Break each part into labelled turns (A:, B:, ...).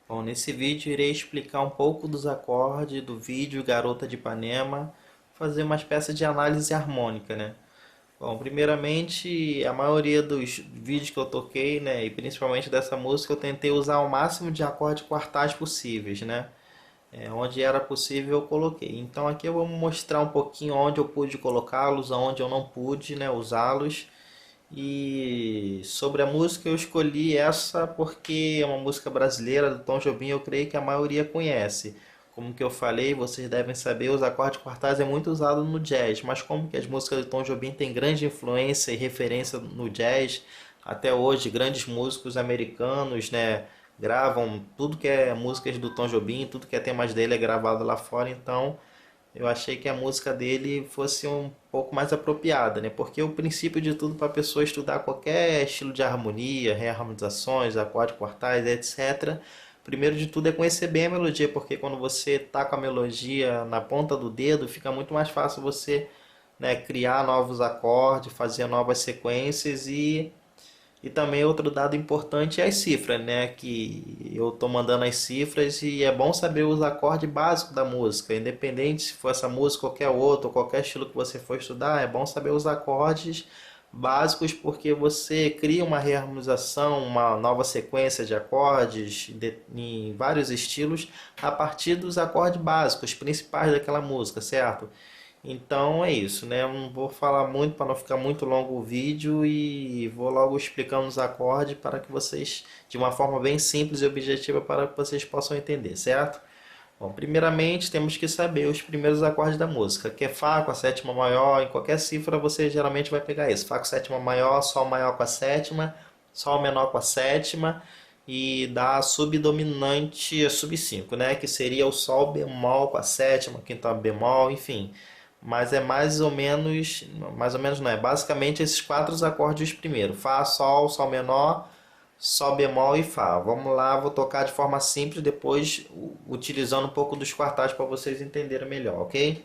A: Bom, nesse vídeo irei explicar um pouco dos acordes do vídeo Garota de Ipanema, fazer uma espécie de análise harmônica, né? Bom, primeiramente, a maioria dos vídeos que eu toquei, né, e principalmente dessa música, eu tentei usar o máximo de acordes quartais possíveis, né? Onde era possível eu coloquei. Então aqui eu vou mostrar um pouquinho onde eu pude colocá-los, onde eu não pude, né, usá-los. E sobre a música eu escolhi essa porque é uma música brasileira do Tom Jobim, eu creio que a maioria conhece. Como que eu falei, vocês devem saber, os acordes quartais é muito usado no jazz, mas como que as músicas do Tom Jobim têm grande influência e referência no jazz, até hoje grandes músicos americanos, né, gravam tudo que é músicas do Tom Jobim, tudo que é temas dele é gravado lá fora, então eu achei que a música dele fosse um pouco mais apropriada, né? Porque o princípio de tudo para a pessoa estudar qualquer estilo de harmonia, reharmonizações, acordes quartais, etc. Primeiro de tudo é conhecer bem a melodia, porque quando você tá com a melodia na ponta do dedo, fica muito mais fácil você, né, criar novos acordes, fazer novas sequências e também outro dado importante é as cifras, né? Que eu estou mandando as cifras e é bom saber os acordes básicos da música, independente se for essa música, qualquer outro, qualquer estilo que você for estudar, é bom saber os acordes básicos porque você cria uma reharmonização, uma nova sequência de acordes em vários estilos a partir dos acordes básicos, principais daquela música, certo? Então é isso, né? Eu não vou falar muito para não ficar muito longo o vídeo e vou logo explicando os acordes para que vocês, de uma forma bem simples e objetiva, para que vocês possam entender, certo? Bom, primeiramente temos que saber os primeiros acordes da música, que é Fá com a sétima maior, em qualquer cifra você geralmente vai pegar isso. Fá com a sétima maior, Sol maior com a sétima, Sol menor com a sétima e dá subdominante a sub 5, né? Que seria o Sol bemol com a sétima, quinta bemol, enfim. Mas é mais ou menos não, é basicamente esses quatro acordes primeiro. Fá, Sol, Sol menor, Sol bemol e Fá. Vamos lá, vou tocar de forma simples, depois utilizando um pouco dos quartais para vocês entenderem melhor, ok?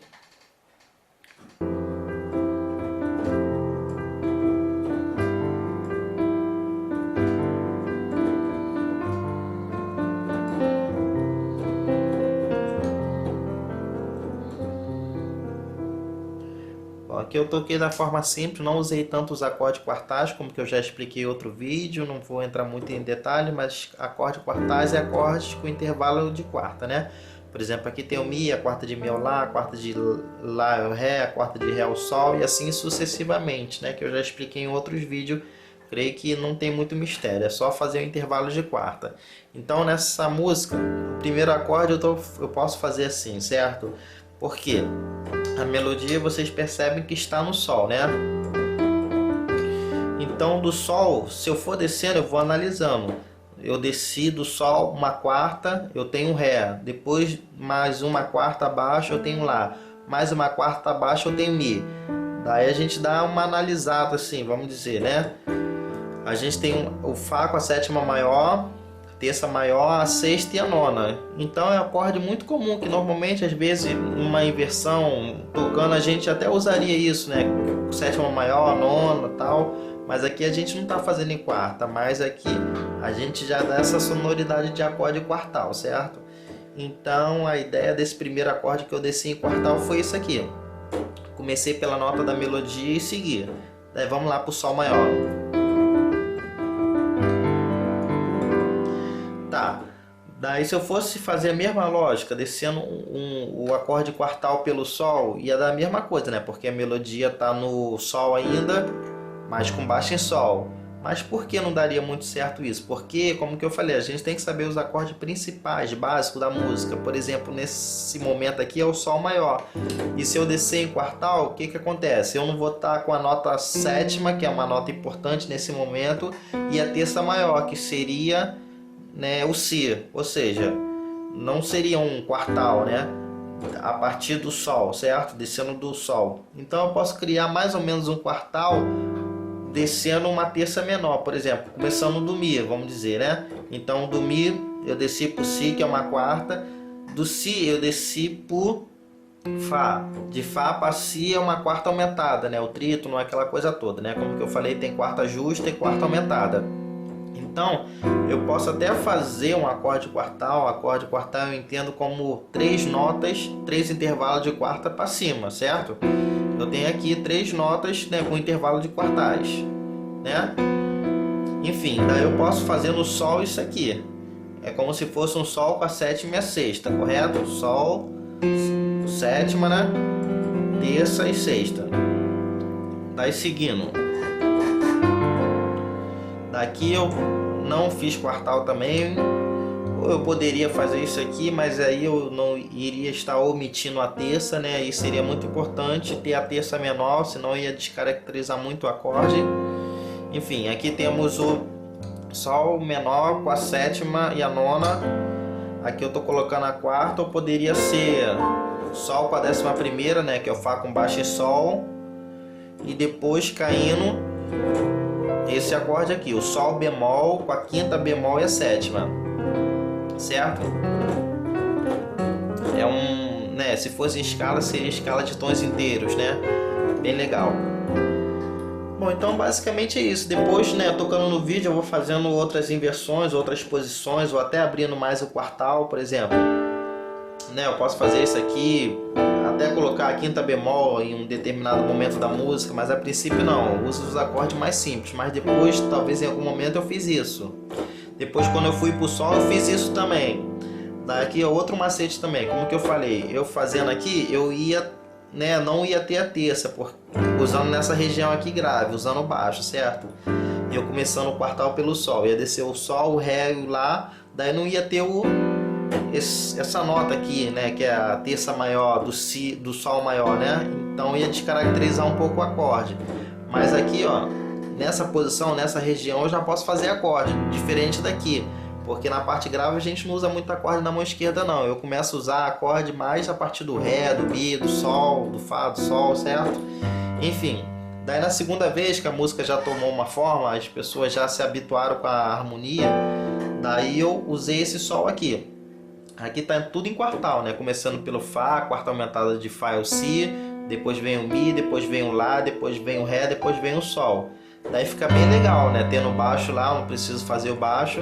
A: Bom, aqui eu toquei da forma simples, não usei tanto os acordes quartais, como que eu já expliquei em outro vídeo, não vou entrar muito em detalhe, mas acordes quartais é acordes com intervalo de quarta, né? Por exemplo, aqui tem o Mi, a quarta de Mi ao Lá, a quarta de Lá ao Ré, a quarta de Ré ao Sol e assim sucessivamente, né? Que eu já expliquei em outros vídeos, creio que não tem muito mistério, é só fazer o intervalo de quarta. Então nessa música, o primeiro acorde eu posso fazer assim, certo? Por quê? A melodia vocês percebem que está no Sol, né? Então do Sol, se eu for descendo, eu vou analisando. Eu desci do Sol uma quarta, eu tenho Ré. Depois mais uma quarta abaixo, eu tenho Lá. Mais uma quarta abaixo, eu tenho Mi. Daí a gente dá uma analisada assim, vamos dizer, né? A gente tem o Fá com a sétima maior, terça maior, a sexta e a nona. Então é um acorde muito comum que normalmente às vezes uma inversão tocando a gente até usaria isso, né? Sétima maior, nona, tal. Mas aqui a gente não está fazendo em quarta, mas aqui a gente já dá essa sonoridade de acorde quartal, certo? Então a ideia desse primeiro acorde que eu desci em quartal foi isso aqui. Comecei pela nota da melodia e segui. Daí vamos lá para o Sol maior. Tá. Daí se eu fosse fazer a mesma lógica, descendo o acorde quartal pelo Sol, ia dar a mesma coisa, né? Porque a melodia tá no Sol ainda, mas com baixo em Sol. Mas por que não daria muito certo isso? Porque, como que eu falei, a gente tem que saber os acordes principais, básicos da música. Por exemplo, nesse momento aqui é o Sol maior. E se eu descer em quartal, o que que acontece? Eu não vou estar com a nota sétima, que é uma nota importante nesse momento, e a terça maior, que seria, né, o Si, ou seja, não seria um quartal, né? A partir do Sol, certo? Descendo do Sol. Então eu posso criar mais ou menos um quartal descendo uma terça menor, por exemplo, começando do Mi, vamos dizer, né? Então do Mi eu desci para o Si, que é uma quarta. Do Si eu desci para Fá. De Fá para Si é uma quarta aumentada, né? O trítono, aquela coisa toda, né? Como que eu falei, tem quarta justa e quarta aumentada. Então, eu posso até fazer um acorde quartal. Acorde quartal eu entendo como 3 notas, 3 intervalos de quarta para cima, certo? Eu tenho aqui 3 notas, né, com intervalo de quartais, né? Enfim, daí eu posso fazer no sol isso aqui. É como se fosse um sol com a sétima e a sexta, correto? Sol, sétima, né? Terça e sexta. Daí seguindo. Daqui eu não fiz quartal também. Eu poderia fazer isso aqui, mas aí eu não iria estar omitindo a terça, né? Aí seria muito importante ter a terça menor, senão ia descaracterizar muito o acorde. Enfim, aqui temos o sol menor com a sétima e a nona. Aqui eu tô colocando a quarta, ou poderia ser sol com a 11ª, né? Que é o Fá com baixo e sol. E depois caindo esse acorde aqui, o sol bemol com a quinta bemol e a sétima, certo? É um, né? Se fosse em escala, seria escala de tons inteiros, né? Bem legal. Bom, então basicamente é isso. Depois, né, tocando no vídeo, eu vou fazendo outras inversões, outras posições, ou até abrindo mais o quartal, por exemplo. Né, eu posso fazer isso aqui, até colocar a quinta bemol em um determinado momento da música, mas a princípio não, eu uso os acordes mais simples. Mas depois, talvez em algum momento eu fiz isso. Depois, quando eu fui pro sol, eu fiz isso também. Daqui é outro macete também, como que eu falei, eu fazendo aqui, eu ia, né, não ia ter a terça, usando nessa região aqui grave, usando o baixo, certo? E eu começando o quartal pelo sol, ia descer o sol, o ré e o lá, daí não ia ter essa nota aqui, né, que é a terça maior do si, do sol maior, né? Então ia descaracterizar um pouco o acorde. Mas aqui, ó, nessa posição, nessa região, eu já posso fazer acorde, diferente daqui. Porque na parte grave a gente não usa muito acorde na mão esquerda não. Eu começo a usar acorde mais a partir do ré, do mi, do sol, do fá, do sol, certo? Enfim, daí na segunda vez que a música já tomou uma forma, as pessoas já se habituaram com a harmonia, daí eu usei esse sol aqui. Aqui tá tudo em quartal, né? Começando pelo fá, quarta aumentada de fá é o si, depois vem o mi, depois vem o lá, depois vem o ré, depois vem o sol. Daí fica bem legal, né? Tendo baixo lá, não preciso fazer o baixo.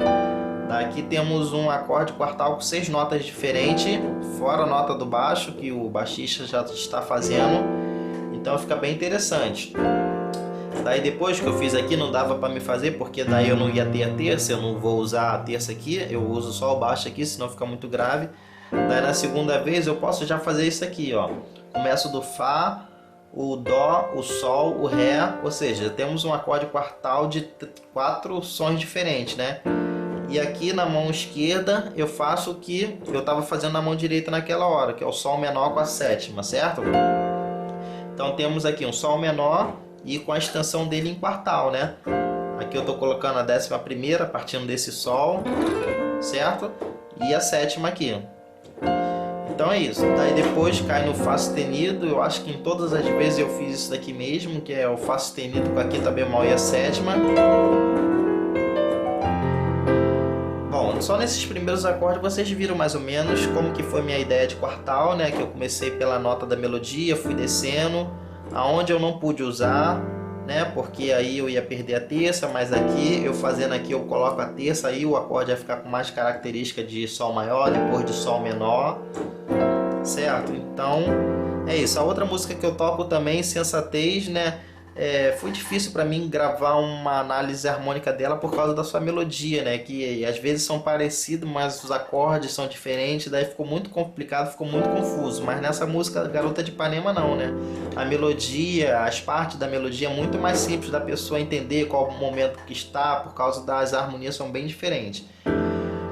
A: Aqui temos um acorde quartal com 6 notas diferentes, fora a nota do baixo, que o baixista já está fazendo. Então fica bem interessante. Daí depois que eu fiz aqui, não dava para me fazer, porque daí eu não ia ter a terça, eu não vou usar a terça aqui, eu uso só o baixo aqui, senão fica muito grave. Daí na segunda vez eu posso já fazer isso aqui, ó. Começo do fá, o dó, o sol, o ré, ou seja, temos um acorde quartal de 4 sons diferentes, né? E aqui na mão esquerda eu faço o que eu estava fazendo na mão direita naquela hora, que é o sol menor com a sétima, certo? Então temos aqui um sol menor e com a extensão dele em quartal, né? Aqui eu estou colocando a 11ª partindo desse sol, certo? E a sétima aqui. Então é isso. Daí depois cai no Fá sustenido. Eu acho que em todas as vezes eu fiz isso daqui mesmo, que é o Fá sustenido com a quinta bemol e a sétima. Bom, só nesses primeiros acordes vocês viram mais ou menos como que foi minha ideia de quartal, né? Que eu comecei pela nota da melodia, fui descendo, aonde eu não pude usar, né? Porque aí eu ia perder a terça, mas aqui, eu fazendo aqui, eu coloco a terça, aí o acorde vai ficar com mais característica de sol maior, depois de sol menor, certo? Então, é isso. A outra música que eu toco também, Sensatez, né? Foi difícil para mim gravar uma análise harmônica dela por causa da sua melodia, né? Que às vezes são parecidos, mas os acordes são diferentes, daí ficou muito complicado, ficou muito confuso. Mas nessa música Garota de Ipanema não, né? A melodia, as partes da melodia é muito mais simples da pessoa entender qual o momento que está, por causa das harmonias são bem diferentes.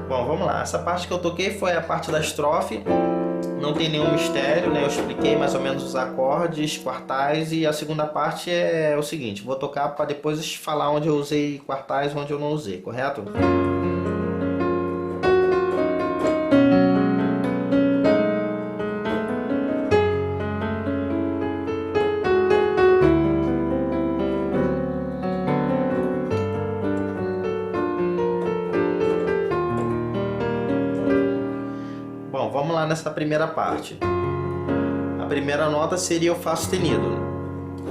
A: Bom, vamos lá. Essa parte que eu toquei foi a parte da estrofe. Não tem nenhum mistério, né? Eu expliquei mais ou menos os acordes, quartais, e a segunda parte é o seguinte, vou tocar para depois falar onde eu usei quartais e onde eu não usei, correto? Bom, vamos lá nessa primeira parte. A primeira nota seria o Fá sustenido.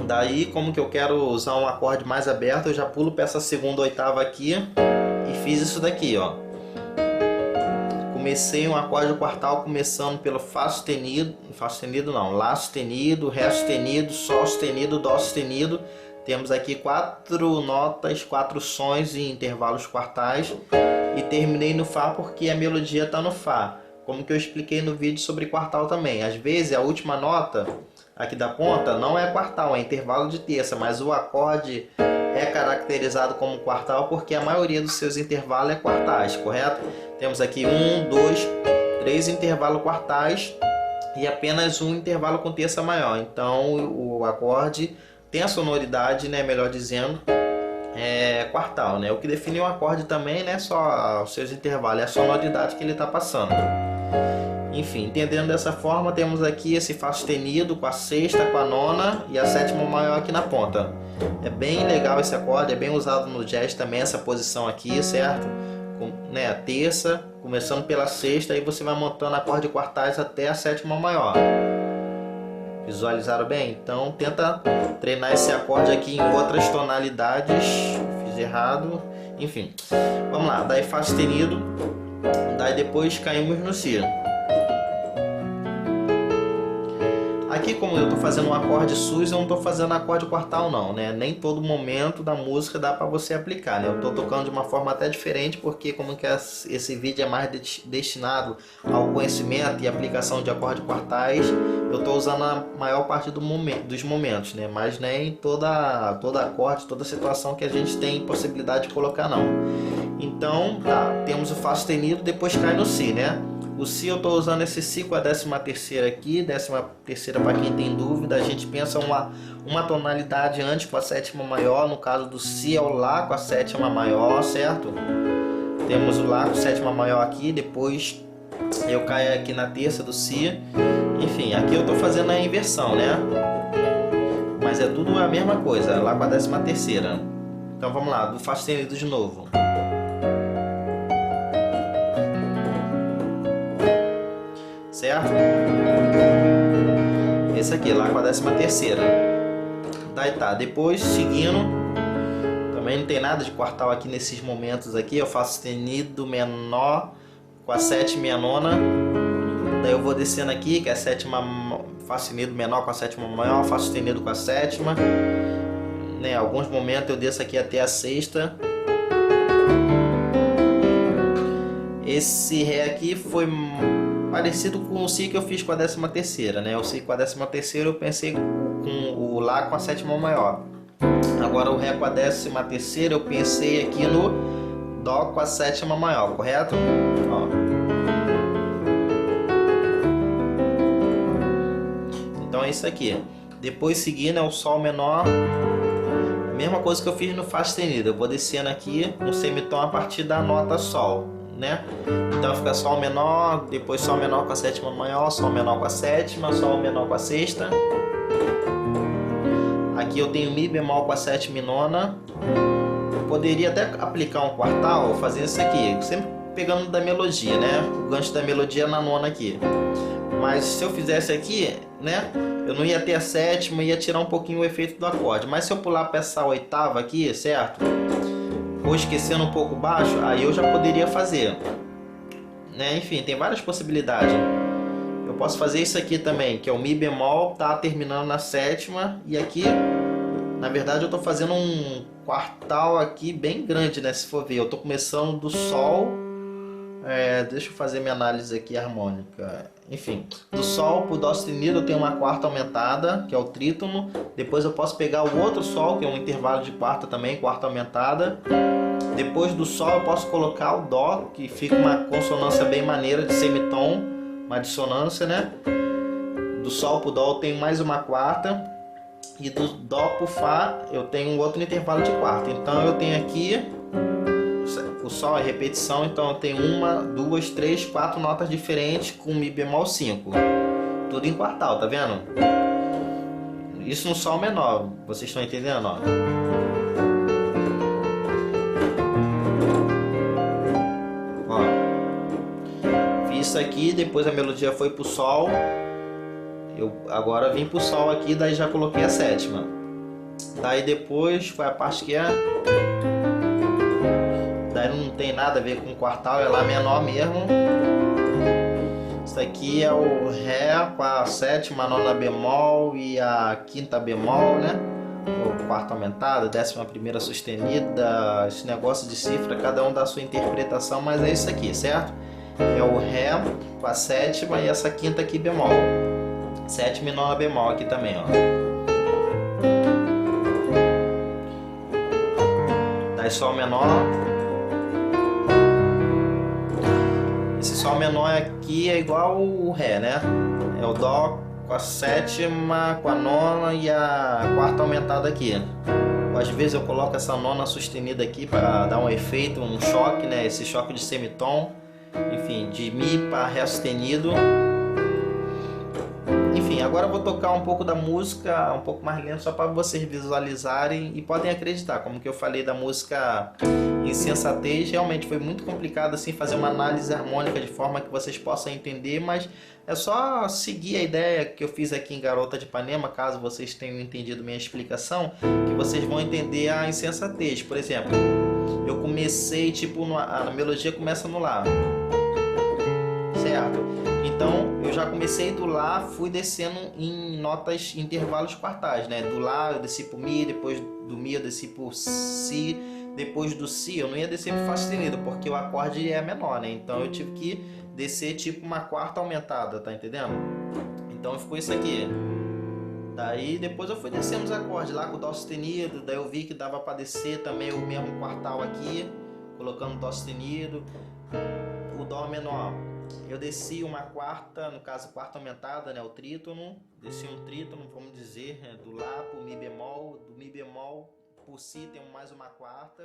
A: Daí, como que eu quero usar um acorde mais aberto, eu já pulo para essa segunda oitava aqui e fiz isso daqui, ó. Comecei um acorde quartal começando pelo Fá sustenido, Lá sustenido, Ré sustenido, Sol sustenido, Dó sustenido. Temos aqui 4 notas, 4 sons em intervalos quartais. E terminei no Fá porque a melodia está no Fá. Como que eu expliquei no vídeo sobre quartal também. Às vezes a última nota aqui da ponta não é quartal, é intervalo de terça. Mas o acorde é caracterizado como quartal porque a maioria dos seus intervalos é quartais, correto? Temos aqui 1, 2, 3 intervalos quartais e apenas um intervalo com terça maior. Então o acorde tem a sonoridade, né, melhor dizendo, quartal, né? O que define um acorde também, né, só os seus intervalos, é a sonoridade que ele está passando. Enfim, entendendo dessa forma, temos aqui esse Fá sustenido com a sexta, com a nona e a sétima maior aqui na ponta. É bem legal esse acorde, é bem usado no jazz também, essa posição aqui, certo? Né, a terça, começando pela sexta, aí você vai montando acorde quartais até a sétima maior. Visualizaram bem? Então tenta treinar esse acorde aqui em outras tonalidades. Fiz errado, enfim. Vamos lá, daí Fá sustenido, daí depois caímos no Si. Aqui, como eu estou fazendo um acorde sus, eu não estou fazendo acorde quartal não, né? Nem todo momento da música dá para você aplicar, né? Eu estou tocando de uma forma até diferente, porque como que esse vídeo é mais destinado ao conhecimento e aplicação de acordes quartais, eu estou usando a maior parte dos momentos, né? Mas nem toda acorde, toda situação que a gente tem possibilidade de colocar não. Então, tá, temos o Fá sustenido, depois cai no Si, né? O Si eu estou usando esse Si com a 13ª aqui, 13ª para quem tem dúvida, a gente pensa uma tonalidade antes com a sétima maior, no caso do Si é o Lá com a sétima maior, certo? Temos o Lá com a sétima maior aqui, depois eu caio aqui na terça do Si, enfim, aqui eu estou fazendo a inversão, né? Mas é tudo a mesma coisa, Lá com a 13ª. Então vamos lá, do Fá sustenido de novo. Certo? Esse aqui, Lá com a 13ª. Daí tá, depois seguindo, também não tem nada de quartal aqui nesses momentos aqui, eu faço sustenido menor com a sétima e a nona. Daí eu vou descendo aqui, que é a sétima, Fá sustenido menor com a sétima maior, Fá sustenido com a sétima, né? Alguns momentos eu desço aqui até a sexta. Esse Ré aqui foi parecido com o Si que eu fiz com a 13ª, né? O Si com a 13ª eu pensei com o Lá com a sétima maior. Agora o Ré com a 13ª eu pensei aqui no Dó com a sétima maior, correto? Ó. Então é isso aqui. Depois seguindo é o Sol menor. Mesma coisa que eu fiz no Fá sustenido. Eu vou descendo aqui um semitom a partir da nota Sol, né? Então fica Sol menor, depois Sol menor com a sétima maior, Sol menor com a sétima, Sol menor com a sexta. Aqui eu tenho Mi bemol com a sétima e nona. Eu poderia até aplicar um quartal, fazer isso aqui, sempre pegando da melodia, né? O gancho da melodia na nona aqui. Mas se eu fizesse aqui, né? Eu não ia ter a sétima, ia tirar um pouquinho o efeito do acorde. Mas se eu pular para essa oitava aqui, certo? Ou esquecendo um pouco baixo, aí eu já poderia fazer, né? Enfim, tem várias possibilidades. Eu posso fazer isso aqui também, que é o Mi bemol, tá terminando na sétima, e aqui, na verdade, eu tô fazendo um quartal aqui bem grande, né? Se for ver, eu tô começando do Sol, deixa eu fazer minha análise aqui harmônica. Enfim, do Sol pro Dó sustenido eu tenho uma quarta aumentada, que é o trítono. Depois eu posso pegar o outro Sol, que é um intervalo de quarta também, quarta aumentada. Depois do Sol eu posso colocar o Dó, que fica uma consonância bem maneira de semitom, uma dissonância, né? Do Sol pro Dó eu tenho mais uma quarta. E do Dó pro Fá eu tenho um outro intervalo de quarta. Então eu tenho aqui, o Sol é repetição, então eu tenho 1, 2, 3, 4 notas diferentes com Mi bemol 5. Tudo em quartal, tá vendo? Isso no Sol menor, vocês estão entendendo? Ó? Fiz isso aqui, depois a melodia foi pro Sol. Eu agora vim pro Sol aqui, daí já coloquei a sétima. Daí depois foi a parte que é... Daí não tem nada a ver com quartal, é Lá menor mesmo. Isso aqui é o Ré com a sétima, a nona bemol e a quinta bemol, né? O quarto aumentado, décima primeira sustenida, esse negócio de cifra, cada um dá a sua interpretação, mas é isso aqui, certo? É o Ré com a sétima e essa quinta aqui bemol. Sétima e nona bemol aqui também, ó. Daí Sol menor. Esse Sol menor aqui é igual o Ré, né? É o Dó com a sétima, com a nona e a quarta aumentada aqui. Às vezes eu coloco essa nona sustenida aqui para dar um efeito, um choque, né? Esse choque de semitom. Enfim, de Mi para Ré sustenido. Enfim, agora eu vou tocar um pouco da música, um pouco mais lento, só para vocês visualizarem e podem acreditar. Como que eu falei da música Insensatez, realmente foi muito complicado assim fazer uma análise harmônica de forma que vocês possam entender, mas é só seguir a ideia que eu fiz aqui em Garota de Ipanema, caso vocês tenham entendido minha explicação, que vocês vão entender a insensatez. Por exemplo, eu comecei tipo, a melodia começa no Lá, certo? Então eu já comecei do Lá, fui descendo em notas, intervalos quartais, né? Do Lá eu desci pro Mi, depois do Mi eu desci pro Si, depois do Si eu não ia descer pro Fá sustenido, porque o acorde é menor, né? Então eu tive que descer tipo uma quarta aumentada, tá entendendo? Então ficou isso aqui. Daí depois eu fui descendo os acordes lá com o Dó sustenido, daí eu vi que dava para descer também o mesmo quartal aqui, colocando o Dó sustenido, o Dó menor. Eu desci uma quarta, no caso quarta aumentada, né, o trítono, desci um trítono, vamos dizer, do Lá pro Mi bemol, do Mi bemol pro Si tem mais uma quarta,